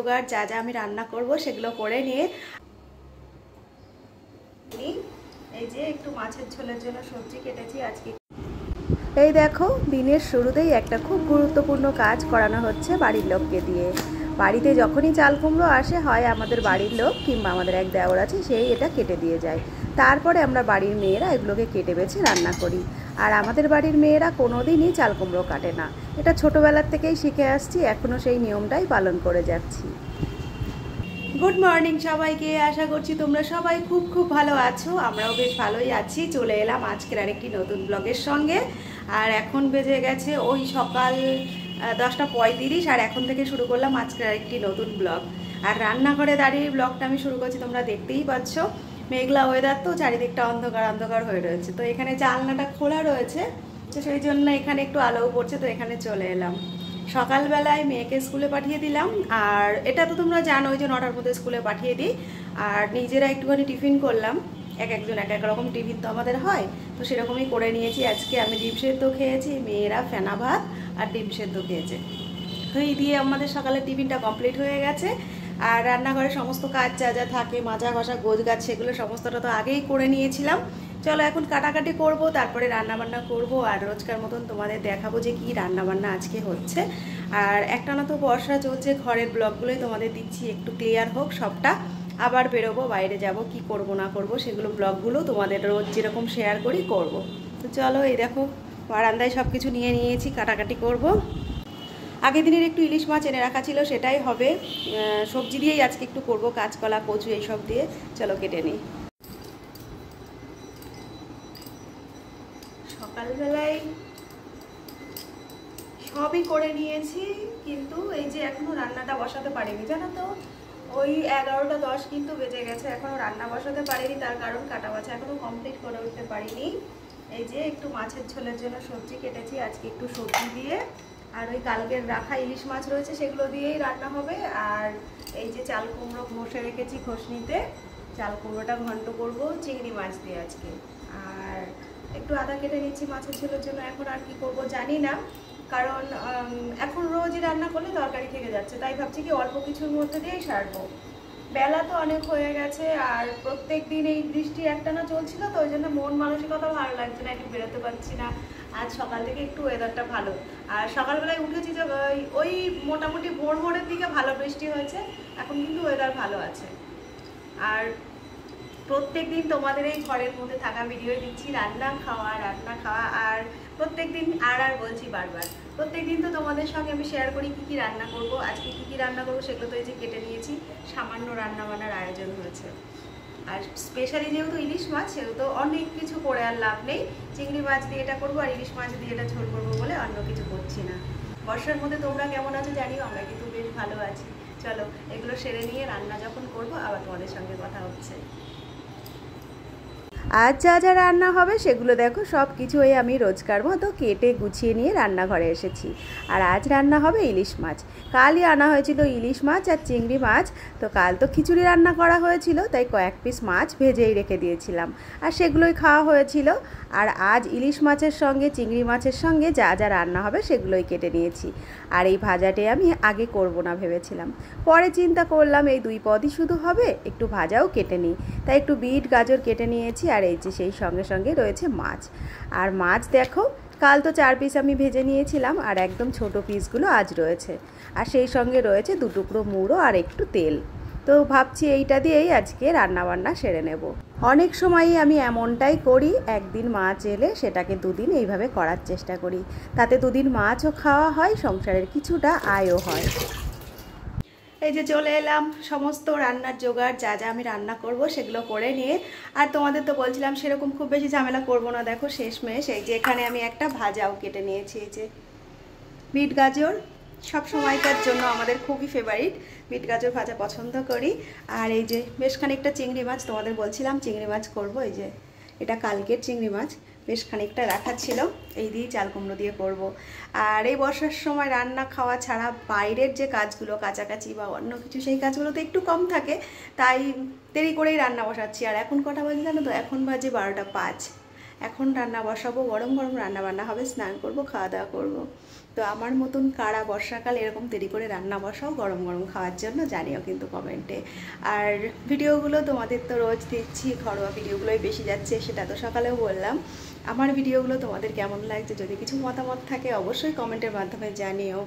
জোগাড় যা যা আমি রান্না করব সেগুলো করে নিয়ে এই যে একটু মাছের ঝোলের জন্য সবজি কেটেছি আজকে। এই দেখো দিনের শুরুতেই একটা খুব গুরুত্বপূর্ণ কাজ করানো হচ্ছে বাড়ির লোককে দিয়ে। বাড়িতে যখনই চাল কুমড়ো আসে হয় আমাদের বাড়ির লোক কিংবা আমাদের এক দেওর আছে সেই এটা কেটে দিয়ে যায়, তারপরে আমরা বাড়ির মেয়েরা এগুলোকে কেটে বেছে রান্না করি। আর আমাদের বাড়ির মেয়েরা কোনোদিনই চাল কুমড়ো কাটে না, এটা ছোটোবেলার থেকেই শিখে আসছি, এখনও সেই নিয়মটাই পালন করে যাচ্ছি। গুড মর্নিং সবাইকে, আশা করছি তোমরা সবাই খুব খুব ভালো আছো, আমরাও বেশ ভালোই আছি। চলে এলাম আজকের আরেকটি নতুন ব্লগের সঙ্গে। আর এখন বেজে গেছে ওই সকাল 10:35, আর এখন থেকে শুরু করলাম আজকের আরেকটি নতুন ব্লগ। আর রান্নাঘরে দাঁড়িয়ে ব্লগটা আমি শুরু করছি, তোমরা দেখতেই পাচ্ছ মেঘলা ওয়েদার, তো চারিদিকটা অন্ধকার অন্ধকার হয়ে রয়েছে। তো এখানে জানলাটা খোলা রয়েছে, তো সেই জন্য এখানে একটু আলোও পড়ছে, তো এখানে চলে এলাম। সকালবেলায় মেয়েকে স্কুলে পাঠিয়ে দিলাম, আর এটা তো তোমরা জানোই যে 9টার মধ্যে স্কুলে পাঠিয়ে দিই। আর নিজেরা একটুখানি টিফিন করলাম, একজন এক এক রকম টিফিন তো আমাদের হয়, তো সেরকমই করে নিয়েছি। আজকে আমি ডিম সেদ্ধ খেয়েছি, মেয়েরা ফেনা ভাত আর ডিম সেদ্ধ খেয়েছে। তো এই দিয়ে আমাদের সকালের টিফিনটা কমপ্লিট হয়ে গেছে। আর রান্নাঘরে সমস্ত কাজ যা যা থাকে, মাজা ঘষা গোছ গাছ, সেগুলো সমস্তটা তো আগেই করে নিয়েছিলাম। চলো এখন কাটাকাটি করব, তারপরে রান্নাবান্না করব, আর রোজকার মতন তোমাদের দেখাবো যে কি রান্নাবান্না আজকে হচ্ছে। আর একটানা তো বর্ষা চলছে, ঘরের ব্লগগুলোই তোমাদের দিচ্ছি, একটু ক্লিয়ার হোক সবটা। আবার বেরোবো, বাইরে যাব, কি করব না করব সেগুলো ব্লগগুলো তোমাদের রোজ যেরকম শেয়ার করি করব। তো চলো, এই দেখো বারান্দায় সব কিছু নিয়ে নিয়েছি, কাটাকাটি করব। আগের দিনের একটু ইলিশ মাছ এনে রাখা ছিল, সেটাই হবে। সবজি দিয়েই আজকে একটু করব, কাঁচকলা কচু এইসব দিয়ে। চলো কেটে নিই। সকালবেলায় সবই করে নিয়েছি, কিন্তু এই যে এখনো রান্নাটা বসাতে পারিনি, জানো তো। ওই 11টা 10 কিন্তু বেজে গেছে, এখনো রান্না বসাতে পারিনি। তার কারণ কাটা বাছা এখনো কমপ্লিট করে উঠতে পারিনি। এই যে একটু মাছের ঝোলের জন্য সবজি কেটেছি আজকে, একটু সবজি দিয়ে। আর ওই কালকের রাখা ইলিশ মাছ রয়েছে, সেগুলো দিয়েই রান্না হবে। আর এই যে চাল কুমড়ো ঘষে রেখেছি ঘষনিতে, চাল কুমড়োটা ঘন্ট করব চিংড়ি মাছ দিয়ে আজকে। আর একটু আদা কেটে নিচ্ছি মাছের ঝোলের জন্য। এখন আর কি করব জানি না, কারণ এখন রোজই রান্না করলে তরকারি থেকে যাচ্ছে, তাই ভাবছি কি অল্প কিছুর মধ্যে দিয়েই সারবো। বেলা তো অনেক হয়ে গেছে, আর প্রত্যেক দিন এই বৃষ্টি একটানা চলছিল, তো ওই জন্য মন মানসিকতা ভালো লাগছে না, একটু বেরোতে পারছি না। আজ সকাল থেকে একটু ওয়েদারটা ভালো। আর সকালবেলায় উঠেছি যে ওই মোটামুটি ভোর ভোরের দিকে ভালো বৃষ্টি হয়েছে, এখন কিন্তু ওয়েদার ভালো আছে। আর প্রত্যেক দিন তোমাদের এই ঘরের মধ্যে থাকা ভিডিও দিচ্ছি, রান্না খাওয়া। আর প্রত্যেক দিন আর বলছি বারবার, প্রত্যেক দিন তো তোমাদের সঙ্গে আমি শেয়ার করি কি কি রান্না করব। আজকে কি কি রান্না করবো সেগুলো তো এই যে কেটে নিয়েছি, সামান্য রান্না বান্নার আয়োজন হয়েছে। আর স্পেশালি যেহেতু ইলিশ মাছ, সেহেতু অনেক কিছু করে আর লাভ নেই। চিংড়ি মাছ দিয়ে এটা করবো, আর ইলিশ মাছ দিয়ে এটা ঝোল করবো বলে অন্য কিছু করছি না। বর্ষার মধ্যে তোমরা কেমন আছো জানিও, আমরা কিন্তু বেশ ভালো আছি। চলো এগুলো সেরে নিয়ে রান্না যখন করবো আবার তোমাদের সঙ্গে কথা হচ্ছে। আজ যা যা রান্না হবে সেগুলো দেখো, সব কিছুই আমি রোজকার মতো কেটে গুছিয়ে নিয়ে রান্নাঘরে এসেছি। আর আজ রান্না হবে ইলিশ মাছ। কালই আনা হয়েছিল ইলিশ মাছ আর চিংড়ি মাছ, তো কাল তো খিচুড়ি রান্না করা হয়েছিল, তাই কয়েক পিস মাছ ভেজেই রেখে দিয়েছিলাম, আর সেগুলোই খাওয়া হয়েছিল। আর আজ ইলিশ মাছের সঙ্গে চিংড়ি মাছের সঙ্গে যা যা রান্না হবে সেগুলোই কেটে নিয়েছি। আর এই ভাজাটে আমি আগে করব না ভেবেছিলাম, পরে চিন্তা করলাম এই 2 পদই শুধু হবে, একটু ভাজাও কেটে নিই, তাই একটু বিট গাজর কেটে নিয়েছি। আর এই যে সেই সঙ্গে সঙ্গে রয়েছে মাছ। আর মাছ দেখো কাল তো 4 পিস আমি ভেজে নিয়েছিলাম, আর একদম ছোট পিসগুলো আজ রয়েছে। আর সেই সঙ্গে রয়েছে 2 টুকরো মুড়ো আর একটু তেল। তো ভাবছি এইটা দিয়েই আজকে রান্নাবান্না সেরে নেব। অনেক সময়ই আমি এমনটাই করি, একদিন মাছ এলে সেটাকে 2 দিন এইভাবে করার চেষ্টা করি, তাতে 2 দিন মাছও খাওয়া হয়, সংসারের কিছুটা আয়ও হয়। এই যে চলে এলাম, সমস্ত রান্নার জোগাড় যা যা আমি রান্না করব সেগুলো করে নিয়ে। আর তোমাদের তো বলছিলাম সেরকম খুব বেশি ঝামেলা করব না, দেখো শেষমেশ এই যে এখানে আমি একটা ভাজাও কেটে নিয়েছি। এই যে বিট গাজর সব সময়কার জন্য আমাদের খুবই ফেভারিট, বিট গাজর ভাজা পছন্দ করি। আর এই যে বেশ খানিকটা চিংড়ি মাছ, তোমাদের বলছিলাম চিংড়ি মাছ করব, এই যে এটা কালকের চিংড়ি মাছ, বেশ খানিকটা রাখা ছিল, এই দিয়ে চাল কুমড়ো দিয়ে করব। আর এই বর্ষার সময় রান্না খাওয়া ছাড়া বাইরের যে কাজগুলো কাচাকাচি বা অন্য কিছু, সেই কাজগুলো তো একটু কম থাকে, তাই দেরি করেই রান্না বসাচ্ছি। আর এখন কটা বাজে জানো তো, এখন বাজে 12টা 5। এখন রান্না বসাবো, গরম গরম রান্না বান্না হবে, স্নান করব, খাওয়া দাওয়া করবো। তো আমার মতন কারা বর্ষাকাল এরকম দেরি করে রান্না বসাও গরম গরম খাওয়ার জন্য জানিও কিন্তু কমেন্টে। আর ভিডিওগুলো তোমাদের তো রোজ দিচ্ছি, ঘরোয়া ভিডিওগুলোই বেশি যাচ্ছে, সেটা তো সকালেও বললাম। আমার ভিডিওগুলো তোমাদের কেমন লাগছে যদি কিছু মতামত থাকে অবশ্যই কমেন্টের মাধ্যমে জানিও।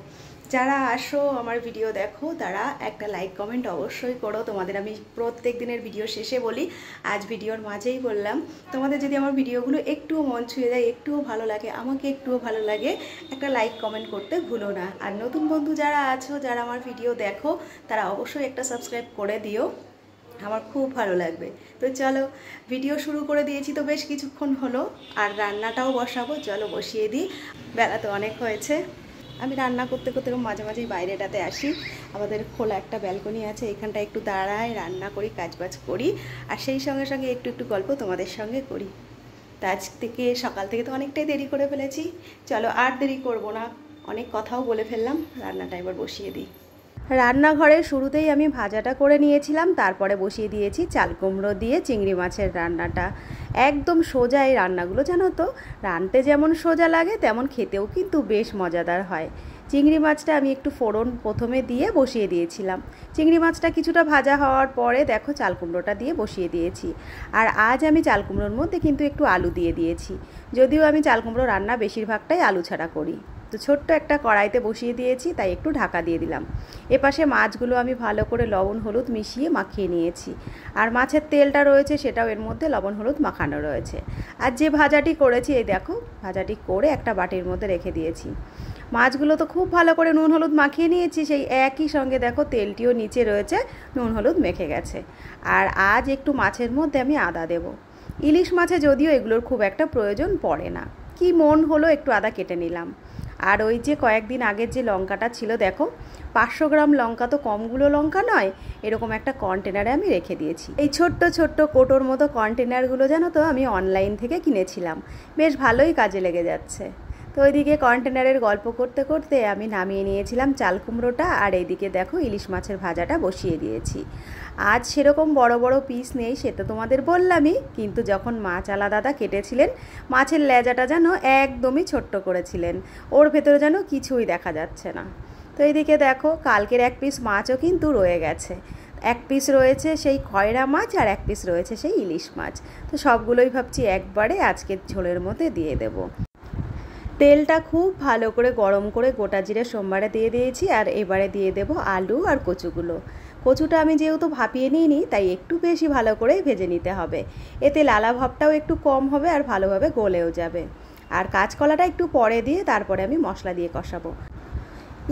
যারা আসো আমার ভিডিও দেখো তারা একটা লাইক কমেন্ট অবশ্যই করো। তোমাদের আমি প্রত্যেক দিনের ভিডিও শেষে বলি, আজ ভিডিওর মাঝেই বললাম, তোমাদের যদি আমার ভিডিওগুলো একটুও মন ছুঁয়ে যায়, একটুও ভালো লাগে, আমাকে একটুও ভালো লাগে, একটা লাইক কমেন্ট করতে ভুলো না। আর নতুন বন্ধু যারা আছো, যারা আমার ভিডিও দেখো, তারা অবশ্যই একটা সাবস্ক্রাইব করে দিও, আমার খুব ভালো লাগবে। তো চলো ভিডিও শুরু করে দিয়েছি তো বেশ কিছুক্ষণ হলো, আর রান্নাটাও বসাবো, চলো বসিয়ে দিই, বেলা তো অনেক হয়েছে। আমি রান্না করতে করতে মাঝে মাঝেই বাইরেটাতে আসি, আমাদের খোলা একটা ব্যালকনি আছে, এখানটা একটু দাঁড়াই, রান্না করি, কাজবাজ করি, আর সেই সঙ্গে সঙ্গে একটু একটু গল্প তোমাদের সঙ্গে করি। তা আজ থেকে সকাল থেকে তো অনেকটাই দেরি করে ফেলেছি, চলো আর দেরি করব না, অনেক কথাও বলে ফেললাম, রান্নাটা এবার বসিয়ে দিই। রান্নাঘরের শুরুতেই আমি ভাজাটা করে নিয়েছিলাম, তারপরে বসিয়ে দিয়েছি চাল কুমড়ো দিয়ে চিংড়ি মাছের রান্নাটা। একদম সোজা এই রান্নাগুলো, জানো তো, রাঁধতে যেমন সোজা লাগে তেমন খেতেও কিন্তু বেশ মজাদার হয়। চিংড়ি মাছটা আমি একটু ফোড়ন প্রথমে দিয়ে বসিয়ে দিয়েছিলাম, চিংড়ি মাছটা কিছুটা ভাজা হওয়ার পরে দেখো চাল কুমড়োটা দিয়ে বসিয়ে দিয়েছি। আর আজ আমি চাল কুমড়োর মধ্যে কিন্তু একটু আলু দিয়ে দিয়েছি, যদিও আমি চাল কুমড়ো রান্না বেশিরভাগটাই আলু ছাড়া করি। তো ছোট্ট একটা কড়াইতে বসিয়ে দিয়েছি, তাই একটু ঢাকা দিয়ে দিলাম। এপাশে মাছগুলো আমি ভালো করে লবণ হলুদ মিশিয়ে মাখিয়ে নিয়েছি, আর মাছের তেলটা রয়েছে সেটাও এর মধ্যে লবণ হলুদ মাখানো রয়েছে। আর যে ভাজাটি করেছি, এই দেখো ভাজাটি করে একটা বাটির মধ্যে রেখে দিয়েছি। মাছগুলো তো খুব ভালো করে নুন হলুদ মাখিয়ে নিয়েছি, সেই একই সঙ্গে দেখো তেলটিও নিচে রয়েছে, নুন হলুদ মেখে গেছে। আর আজ একটু মাছের মধ্যে আমি আদা দেব। ইলিশ মাছে যদিও এগুলোর খুব একটা প্রয়োজন পড়ে না, কি মন হলো একটু আদা কেটে নিলাম। আর ওই যে কয়েকদিন আগের যে লঙ্কাটা ছিল, দেখো 500 গ্রাম লঙ্কা তো কমগুলো লঙ্কা নয়, এরকম একটা কন্টেনারে আমি রেখে দিয়েছি। এই ছোট্ট ছোট্ট কোটোর মতো কন্টেনারগুলো জানো তো আমি অনলাইন থেকে কিনেছিলাম, বেশ ভালোই কাজে লেগে যাচ্ছে। তো ওইদিকে কন্টেনারের গল্প করতে করতে আমি নামিয়ে নিয়েছিলাম চাল কুমড়োটা, আর এইদিকে দেখো ইলিশ মাছের ভাজাটা বসিয়ে দিয়েছি। আজ সেরকম বড় বড় পিস নেই, সেটা তোমাদের বললামই, কিন্তু যখন মাছ আলাদা কেটেছিলেন, মাছের লেজাটা যেন একদমই ছোট্ট করেছিলেন, ওর ভেতরে যেন কিছুই দেখা যাচ্ছে না। তো এইদিকে দেখো কালকের এক পিস মাছও কিন্তু রয়ে গেছে, এক পিস রয়েছে সেই খয়রা মাছ, আর এক পিস রয়েছে সেই ইলিশ মাছ। তো সবগুলোই ভাবছি একবারে আজকের ঝোলের মধ্যে দিয়ে দেব। তেলটা খুব ভালো করে গরম করে গোটা জিরে সোমবারে দিয়ে দিয়েছি, আর এবারে দিয়ে দেব আলু আর কচুগুলো। কচুটা আমি যেহেতু ভাপিয়ে নিইনি, তাই একটু বেশি ভালো করেই ভেজে নিতে হবে, এতে লালা ভাবটাও একটু কম হবে আর ভালোভাবে গলেও যাবে। আর কাঁচকলাটা একটু পরে দিয়ে তারপরে আমি মশলা দিয়ে কষাবো।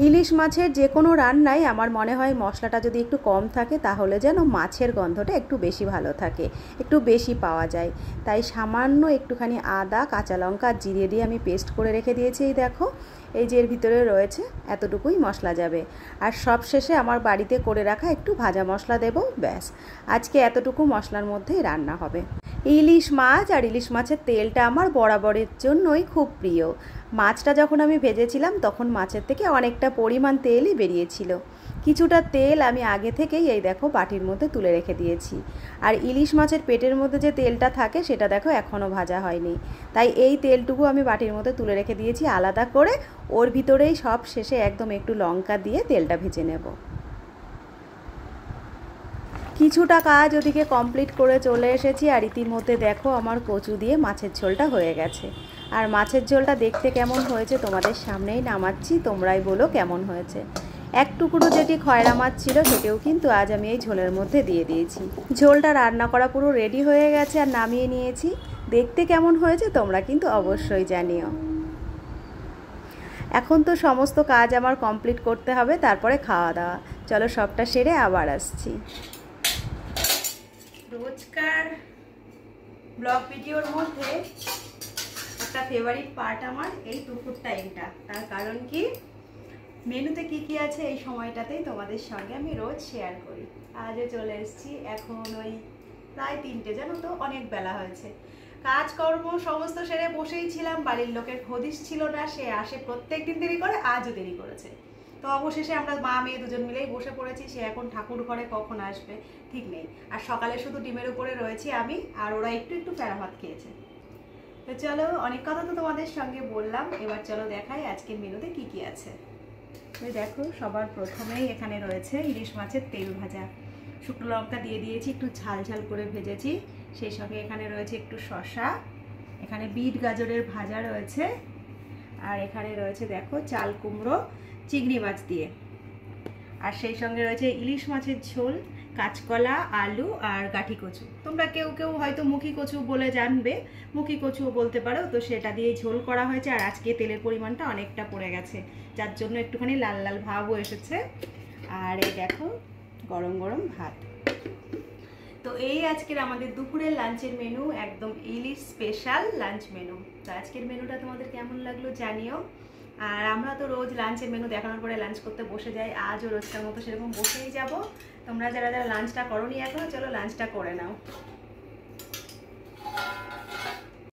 ইলিশ মাছের যে কোনো রান্নায় আমার মনে হয় মশলাটা যদি একটু কম থাকে তাহলে যেন মাছের গন্ধটা একটু বেশি ভালো থাকে, একটু বেশি পাওয়া যায়। তাই সামান্য একটুখানি আদা, কাঁচা লঙ্কা, জিরে দিয়ে আমি পেস্ট করে রেখে দিয়েছি। এই দেখো এই যে এর ভিতরে রয়েছে এতটুকুই মশলা যাবে। আর সব শেষে আমার বাড়িতে করে রাখা একটু ভাজা মশলা দেব, ব্যাস। আজকে এতটুকু মশলার মধ্যেই রান্না হবে। ইলিশ মাছ আর ইলিশ মাছের তেলটা আমার বরাবরের জন্যই খুব প্রিয়। মাছটা যখন আমি ভেজেছিলাম তখন মাছের থেকে অনেকটা পরিমাণ তেলই বেরিয়েছিল। কিছুটা তেল আমি আগে থেকেই এই দেখো বাটির মধ্যে তুলে রেখে দিয়েছি। আর ইলিশ মাছের পেটের মধ্যে যে তেলটা থাকে সেটা দেখো এখনও ভাজা হয়নি, তাই এই তেলটুকু আমি বাটির মধ্যে তুলে রেখে দিয়েছি আলাদা করে। ওর ভিতরেই সব শেষে একদম একটু লঙ্কা দিয়ে তেলটা ভেজে নেব। কিছুটা কাজ ওদিকে কমপ্লিট করে চলে এসেছি, আর ইতিমধ্যে দেখো আমার কচু দিয়ে মাছের ঝোলটা হয়ে গেছে। আর মাছের ঝোলটা দেখতে কেমন হয়েছে তোমাদের সামনেই নামাচ্ছি, তোমরাই বলো কেমন হয়েছে। এক টুকরো যেটি খয়রা মাছ ছিল সেটাও কিন্তু আজ আমি এই ঝোলের মধ্যে দিয়ে দিয়েছি। ঝোলটা রান্না করা পুরো রেডি হয়ে গেছে, আর নামিয়ে নিয়েছি। দেখতে কেমন হয়েছে তোমরা কিন্তু অবশ্যই জানিও। এখন তো সমস্ত কাজ আমার কমপ্লিট করতে হবে, তারপরে খাওয়া দাওয়া। চলো সবটা সেরে আবার আসছি। রোজকার ব্লগ ভিডিওর মধ্যে একটা ফেভারিট পার্ট আমার এই দুপুর টাইমটা। তার কারণ কি, মেনুতে কি কি আছে এই সময়টাতেই তোমাদের সঙ্গে আমি রোজ শেয়ার করি। আজও চলে এসেছি, এখন ওই প্রায় 3টে, জানো তো অনেক বেলা হয়েছে। কাজকর্ম সমস্ত সেরে বসেই ছিলাম, বাড়ির লোকের হদিশ ছিল না, সে আসে প্রত্যেক দিন দেরি করে, আজও দেরি করেছে। তো অবশেষে আমরা মা মেয়ে দুজন মিলেই বসে পড়েছি। সে এখন ঠাকুর ঘরে কখন আসবে ঠিক নেই। আর সকালে শুধু ডিমের উপরে রয়েছি আমি, আর ওরা একটু একটু প্যারা ভাত খেয়েছে। তো তো চলো, অনেক কথা তো তোমাদের সঙ্গে বললাম, এবার চলো দেখাই আজকের মেনুতে কি কি আছে। দেখো, সবার প্রথমেই এখানে রয়েছে ইলিশ মাছের তেল ভাজা। শুকনো লঙ্কা দিয়ে দিয়েছি, একটু ঝাল ঝাল করে ভেজেছি। সেই সঙ্গে এখানে রয়েছে একটু শসা, এখানে বিট গাজরের ভাজা রয়েছে, আর এখানে রয়েছে দেখো চাল কুমড়ো চিংড়ি মাছ দিয়ে, আর সেই সঙ্গে রয়েছে ইলিশ মাছের ঝোল, কাঁচকলা, আলু আর গাঠি কচু। তোমরা কেউ কেউ হয়তো মুখী কচু বলে জানবে, মুখী কচুও বলতে পারো। তো সেটা দিয়ে ঝোল করা হয়েছে, আর আজকে তেলের পরিমাণটা অনেকটা পড়ে গেছে, যার জন্য একটুখানি লাল লাল ভাবও এসেছে। আর এই দেখো গরম গরম ভাত। তো এই আজকের আমাদের দুপুরের লাঞ্চের মেনু, একদম ইলিশ স্পেশাল লাঞ্চ মেনু। তো আজকের মেনুটা তোমাদের কেমন লাগলো জানিও। আর আমরা তো রোজ লাঞ্চের মেনু দেখানোর পরে লাঞ্চ করতে বসে যাই, আজও রোজটার মতো সেরকম বসেই যাব। তোমরা যারা যারা লাঞ্চটা করোনি এখনো, চলো লাঞ্চটা করে নাও।